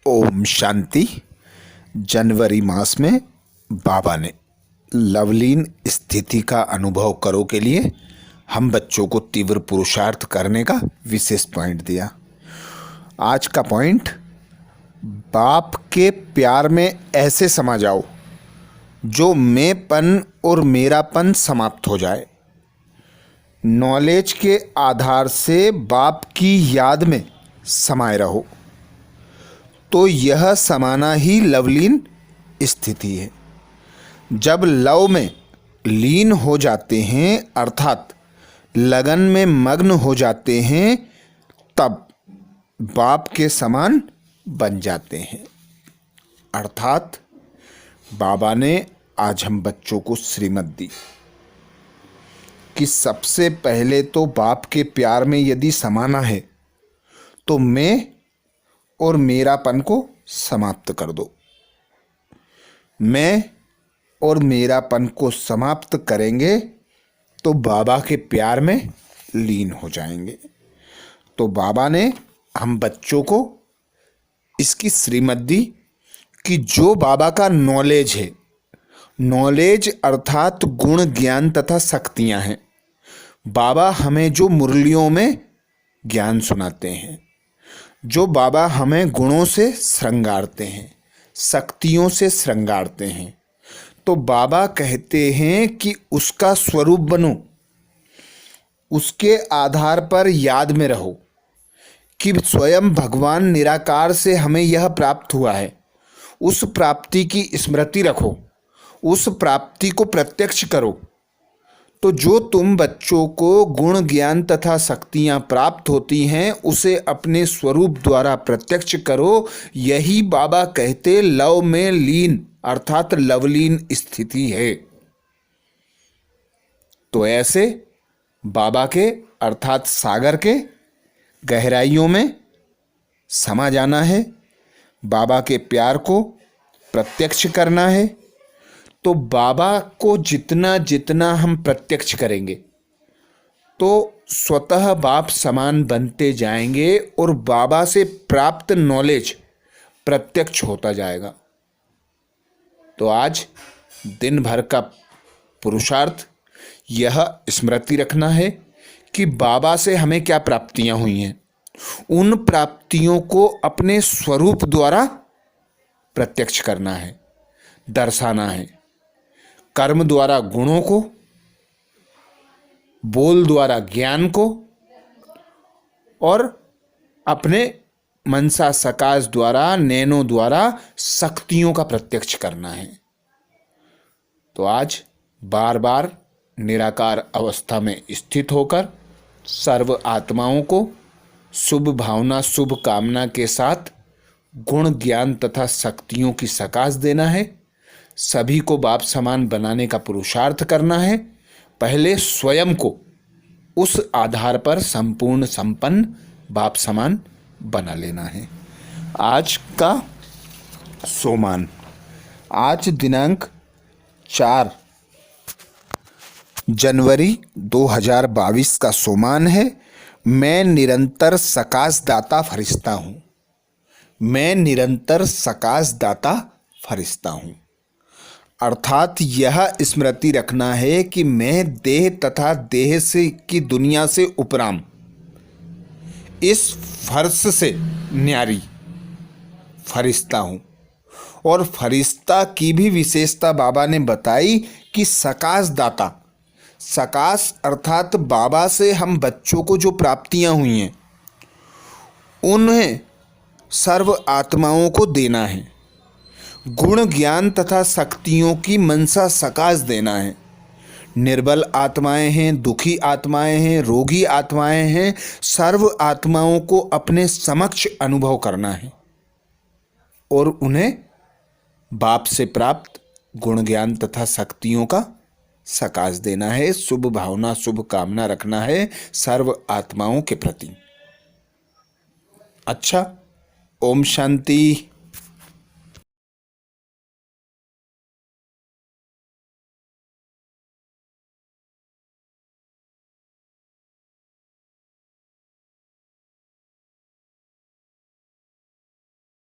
ओम शांति। जनवरी मास में बाबा ने लवलीन स्थिति का अनुभव करो के लिए हम बच्चों को तीव्र पुरुषार्थ करने का विशेष पॉइंट दिया। आज का पॉइंट, बाप के प्यार में ऐसे समा जाओ जो मैंपन और मेरापन समाप्त हो जाए। नॉलेज के आधार से बाप की याद में समाये रहो, तो यह समाना ही लवलीन स्थिति है। जब लव में लीन हो जाते हैं अर्थात लगन में मग्न हो जाते हैं, तब बाप के समान बन जाते हैं। अर्थात बाबा ने आज हम बच्चों को श्रीमत दी कि सबसे पहले तो बाप के प्यार में यदि समाना है तो मैं और मेरापन को समाप्त कर दो। मैं और मेरापन को समाप्त करेंगे तो बाबा के प्यार में लीन हो जाएंगे। तो बाबा ने हम बच्चों को इसकी श्रीमत दी कि जो बाबा का नॉलेज है, नॉलेज अर्थात गुण ज्ञान तथा शक्तियां हैं। बाबा हमें जो मुरलियों में ज्ञान सुनाते हैं, जो बाबा हमें गुणों से श्रृंगारते हैं, शक्तियों से श्रृंगारते हैं, तो बाबा कहते हैं कि उसका स्वरूप बनो, उसके आधार पर याद में रहो कि स्वयं भगवान निराकार से हमें यह प्राप्त हुआ है। उस प्राप्ति की स्मृति रखो, उस प्राप्ति को प्रत्यक्ष करो। तो जो तुम बच्चों को गुण ज्ञान तथा शक्तियां प्राप्त होती हैं, उसे अपने स्वरूप द्वारा प्रत्यक्ष करो। यही बाबा कहते लव में लीन अर्थात लवलीन स्थिति है। तो ऐसे बाबा के अर्थात सागर के गहराइयों में समा जाना है, बाबा के प्यार को प्रत्यक्ष करना है। तो बाबा को जितना जितना हम प्रत्यक्ष करेंगे तो स्वतः बाप समान बनते जाएंगे और बाबा से प्राप्त नॉलेज प्रत्यक्ष होता जाएगा। तो आज दिन भर का पुरुषार्थ यह स्मृति रखना है कि बाबा से हमें क्या प्राप्तियां हुई हैं, उन प्राप्तियों को अपने स्वरूप द्वारा प्रत्यक्ष करना है, दर्शाना है। कर्म द्वारा गुणों को, बोल द्वारा ज्ञान को और अपने मनसा सकाश द्वारा नैनों द्वारा शक्तियों का प्रत्यक्ष करना है। तो आज बार बार निराकार अवस्था में स्थित होकर सर्व आत्माओं को शुभ भावना शुभ कामना के साथ गुण ज्ञान तथा शक्तियों की सकाश देना है। सभी को बाप समान बनाने का पुरुषार्थ करना है। पहले स्वयं को उस आधार पर संपूर्ण संपन्न बाप समान बना लेना है। आज का सोमान, आज दिनांक 4 जनवरी 2022 का सोमान है। मैं निरंतर सकाश दाता फरिश्ता हूँ। मैं निरंतर सकाश दाता फरिश्ता हूँ। अर्थात यह स्मृति रखना है कि मैं देह तथा देह से की दुनिया से उपराम, इस फर्श से न्यारी फरिश्ता हूँ। और फरिश्ता की भी विशेषता बाबा ने बताई कि सकाश दाता, सकाश अर्थात बाबा से हम बच्चों को जो प्राप्तियां हुई हैं उन्हें सर्व आत्माओं को देना है। गुण ज्ञान तथा शक्तियों की मनसा सकाश देना है। निर्बल आत्माएं हैं, दुखी आत्माएं हैं, रोगी आत्माएं हैं, सर्व आत्माओं को अपने समक्ष अनुभव करना है और उन्हें बाप से प्राप्त गुण ज्ञान तथा शक्तियों का सकाश देना है। शुभ भावना शुभ कामना रखना है सर्व आत्माओं के प्रति। अच्छा, ओम शांति।